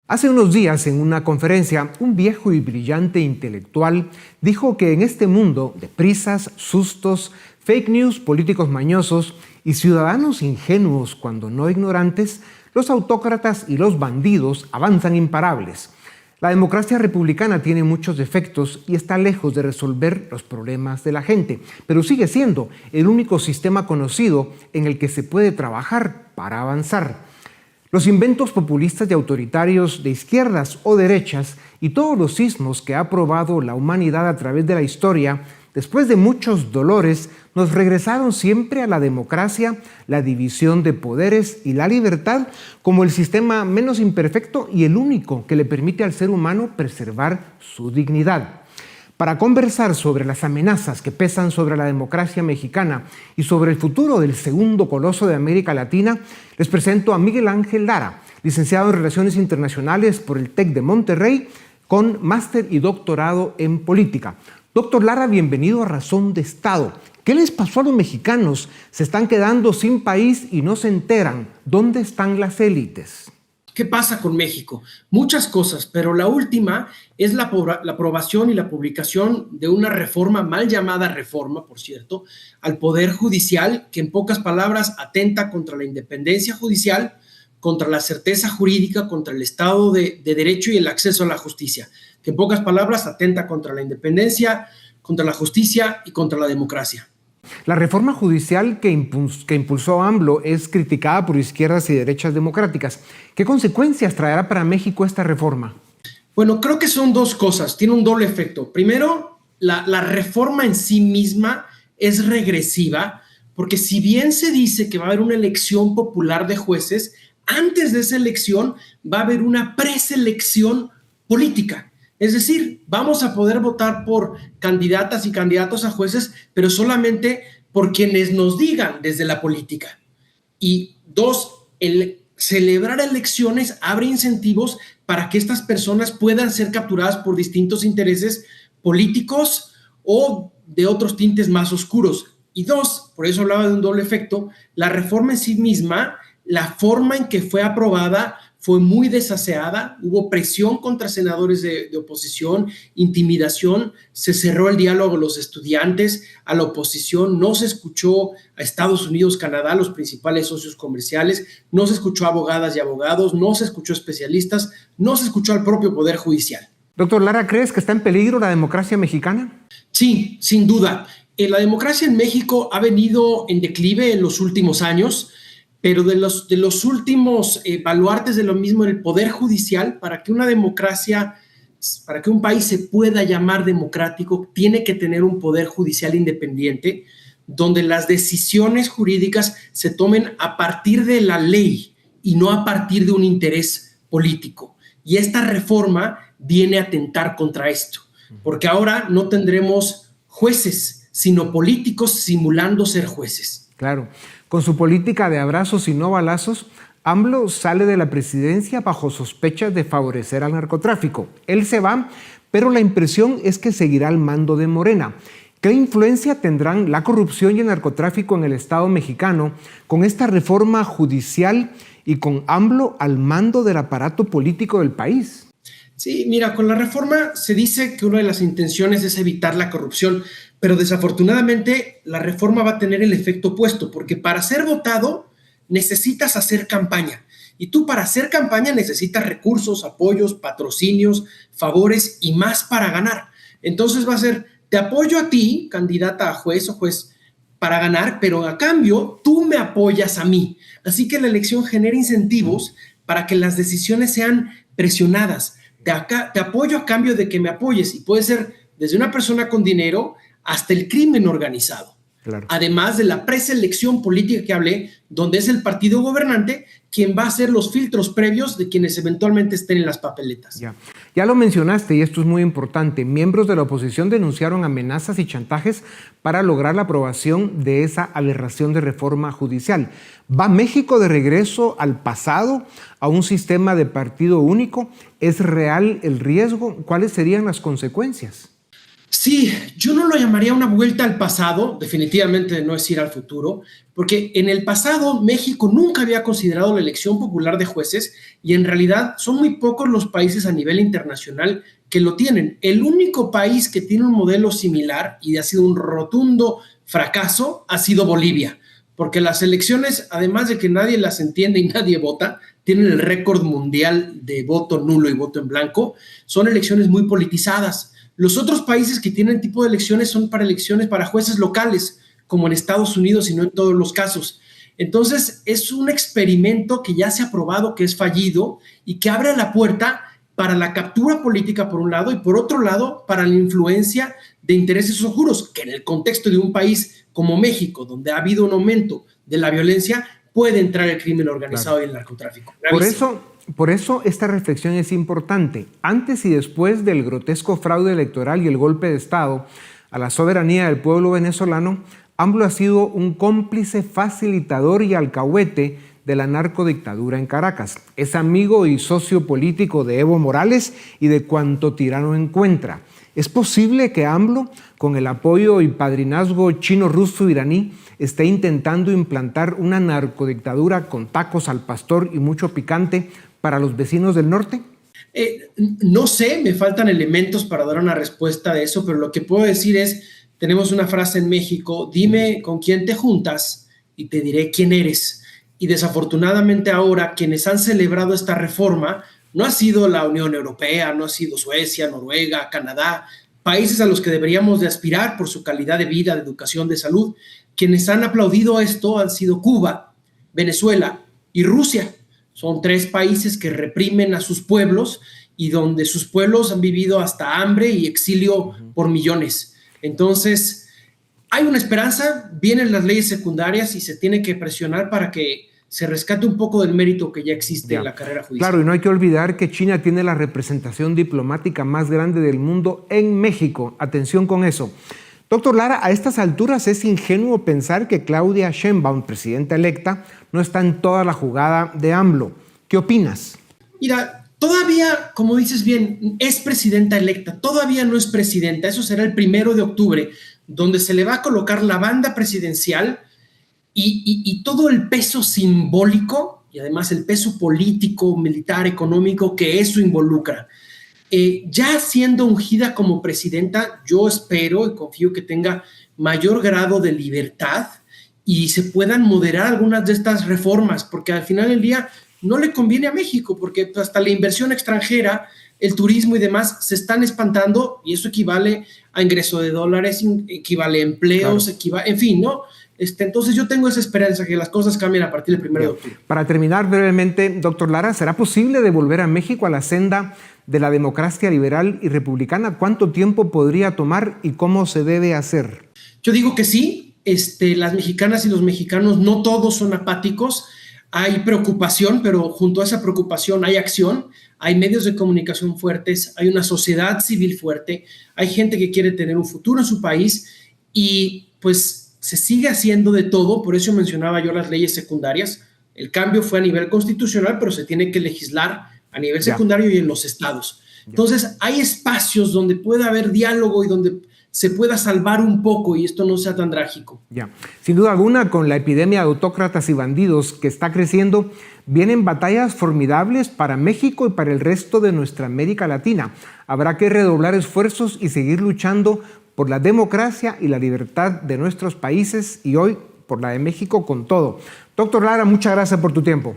Hace unos días, en una conferencia, un viejo y brillante intelectual dijo que en este mundo de prisas, sustos, fake news, políticos mañosos y ciudadanos ingenuos cuando no ignorantes, los autócratas y los bandidos avanzan imparables. La democracia republicana tiene muchos defectos y está lejos de resolver los problemas de la gente, pero sigue siendo el único sistema conocido en el que se puede trabajar para avanzar. Los inventos populistas y autoritarios de izquierdas o derechas y todos los sismos que ha probado la humanidad a través de la historia, después de muchos dolores, nos regresaron siempre a la democracia, la división de poderes y la libertad como el sistema menos imperfecto y el único que le permite al ser humano preservar su dignidad. Para conversar sobre las amenazas que pesan sobre la democracia mexicana y sobre el futuro del segundo coloso de América Latina, les presento a Miguel Ángel Lara, licenciado en Relaciones Internacionales por el TEC de Monterrey, con máster y doctorado en política. Doctor Lara, bienvenido a Razón de Estado. ¿Qué les pasó a los mexicanos? Se están quedando sin país y no se enteran. ¿Dónde están las élites? ¿Qué pasa con México? Muchas cosas, pero la última es la aprobación y la publicación de una reforma, mal llamada reforma, por cierto, al Poder Judicial, que en pocas palabras atenta contra la independencia judicial, contra la certeza jurídica, contra el Estado de Derecho y el acceso a la justicia, que en pocas palabras atenta contra la independencia, contra la justicia y contra la democracia. La reforma judicial que impulsó AMLO es criticada por izquierdas y derechas democráticas. ¿Qué consecuencias traerá para México esta reforma? Bueno, creo que son dos cosas, tiene un doble efecto. Primero, la reforma en sí misma es regresiva, porque si bien se dice que va a haber una elección popular de jueces, antes de esa elección va a haber una preselección política. Es decir, vamos a poder votar por candidatas y candidatos a jueces, pero solamente por quienes nos digan desde la política. Y dos, el celebrar elecciones abre incentivos para que estas personas puedan ser capturadas por distintos intereses políticos o de otros tintes más oscuros. Y dos, por eso hablaba de un doble efecto, la reforma en sí misma, la forma en que fue aprobada fue muy desaseada, hubo presión contra senadores de oposición, intimidación, se cerró el diálogo a los estudiantes, a la oposición, no se escuchó a Estados Unidos, Canadá, los principales socios comerciales, no se escuchó a abogadas y abogados, no se escuchó a especialistas, no se escuchó al propio Poder Judicial. Doctor Lara, ¿crees que está en peligro la democracia mexicana? Sí, sin duda. La democracia en México ha venido en declive en los últimos años, pero de los últimos baluartes de lo mismo, el Poder Judicial, para que una democracia, para que un país se pueda llamar democrático, tiene que tener un Poder Judicial independiente, donde las decisiones jurídicas se tomen a partir de la ley y no a partir de un interés político. Y esta reforma viene a atentar contra esto, porque ahora no tendremos jueces, sino políticos simulando ser jueces. Claro. Con su política de abrazos y no balazos, AMLO sale de la presidencia bajo sospechas de favorecer al narcotráfico. Él se va, pero la impresión es que seguirá al mando de Morena. ¿Qué influencia tendrán la corrupción y el narcotráfico en el Estado mexicano con esta reforma judicial y con AMLO al mando del aparato político del país? Sí, mira, con la reforma se dice que una de las intenciones es evitar la corrupción, pero desafortunadamente la reforma va a tener el efecto opuesto, porque para ser votado necesitas hacer campaña. Y tú para hacer campaña necesitas recursos, apoyos, patrocinios, favores y más para ganar. Entonces va a ser, te apoyo a ti, candidata a juez o juez, para ganar, pero a cambio tú me apoyas a mí. Así que la elección genera incentivos para que las decisiones sean presionadas. Te apoyo a cambio de que me apoyes, y puede ser desde una persona con dinero hasta el crimen organizado. Claro. Además de la preselección política que hablé, donde es el partido gobernante quien va a hacer los filtros previos de quienes eventualmente estén en las papeletas. Ya lo mencionaste y esto es muy importante. Miembros de la oposición denunciaron amenazas y chantajes para lograr la aprobación de esa aberración de reforma judicial. ¿Va México de regreso al pasado, a un sistema de partido único? ¿Es real el riesgo? ¿Cuáles serían las consecuencias? Sí, yo no lo llamaría una vuelta al pasado, definitivamente no es ir al futuro, porque en el pasado México nunca había considerado la elección popular de jueces y en realidad son muy pocos los países a nivel internacional que lo tienen. El único país que tiene un modelo similar y ha sido un rotundo fracaso ha sido Bolivia, porque las elecciones, además de que nadie las entiende y nadie vota, tienen el récord mundial de voto nulo y voto en blanco, son elecciones muy politizadas. Los otros países que tienen tipo de elecciones son para elecciones para jueces locales, como en Estados Unidos y no en todos los casos. Entonces, es un experimento que ya se ha probado que es fallido y que abre la puerta para la captura política por un lado y por otro lado para la influencia de intereses oscuros, que en el contexto de un país como México, donde ha habido un aumento de la violencia, puede entrar el crimen organizado. Claro. Y el narcotráfico. Por eso esta reflexión es importante. Antes y después del grotesco fraude electoral y el golpe de Estado a la soberanía del pueblo venezolano, AMLO ha sido un cómplice, facilitador y alcahuete de la narcodictadura en Caracas. Es amigo y socio político de Evo Morales y de cuanto tirano encuentra. ¿Es posible que AMLO, con el apoyo y padrinazgo chino-ruso-iraní, esté intentando implantar una narcodictadura con tacos al pastor y mucho picante para los vecinos del norte? No sé, me faltan elementos para dar una respuesta de eso, pero lo que puedo decir es, tenemos una frase en México, dime con quién te juntas y te diré quién eres. Y desafortunadamente ahora quienes han celebrado esta reforma no ha sido la Unión Europea, no ha sido Suecia, Noruega, Canadá, países a los que deberíamos de aspirar por su calidad de vida, de educación, de salud. Quienes han aplaudido esto han sido Cuba, Venezuela y Rusia. Son 3 países que reprimen a sus pueblos y donde sus pueblos han vivido hasta hambre y exilio por millones. Entonces, hay una esperanza, vienen las leyes secundarias y se tiene que presionar para que se rescate un poco del mérito que ya existe en la carrera judicial. Claro, y no hay que olvidar que China tiene la representación diplomática más grande del mundo en México. Atención con eso. Doctor Lara, a estas alturas es ingenuo pensar que Claudia Sheinbaum, presidenta electa, no está en toda la jugada de AMLO. ¿Qué opinas? Mira, todavía, como dices bien, es presidenta electa, todavía no es presidenta, eso será el 1 de octubre, donde se le va a colocar la banda presidencial y todo el peso simbólico y además el peso político, militar, económico que eso involucra. Ya siendo ungida como presidenta, yo espero y confío que tenga mayor grado de libertad y se puedan moderar algunas de estas reformas, porque al final del día no le conviene a México, porque hasta la inversión extranjera, el turismo y demás se están espantando y eso equivale a ingreso de dólares, equivale a empleos, claro. Equivale, en fin, ¿no? Entonces yo tengo esa esperanza que las cosas cambien a partir del 1 de octubre. Para terminar brevemente, doctor Lara, ¿será posible devolver a México a la senda de la democracia liberal y republicana? ¿Cuánto tiempo podría tomar y cómo se debe hacer? Yo digo que sí. Las mexicanas y los mexicanos no todos son apáticos. Hay preocupación, pero junto a esa preocupación hay acción. Hay medios de comunicación fuertes, hay una sociedad civil fuerte, hay gente que quiere tener un futuro en su país y pues se sigue haciendo de todo. Por eso mencionaba yo las leyes secundarias. El cambio fue a nivel constitucional, pero se tiene que legislar a nivel secundario y en los estados. Entonces, hay espacios donde pueda haber diálogo y donde se pueda salvar un poco y esto no sea tan trágico. Sin duda alguna, con la epidemia de autócratas y bandidos que está creciendo, vienen batallas formidables para México y para el resto de nuestra América Latina. Habrá que redoblar esfuerzos y seguir luchando por la democracia y la libertad de nuestros países y hoy por la de México con todo. Doctor Lara, muchas gracias por tu tiempo.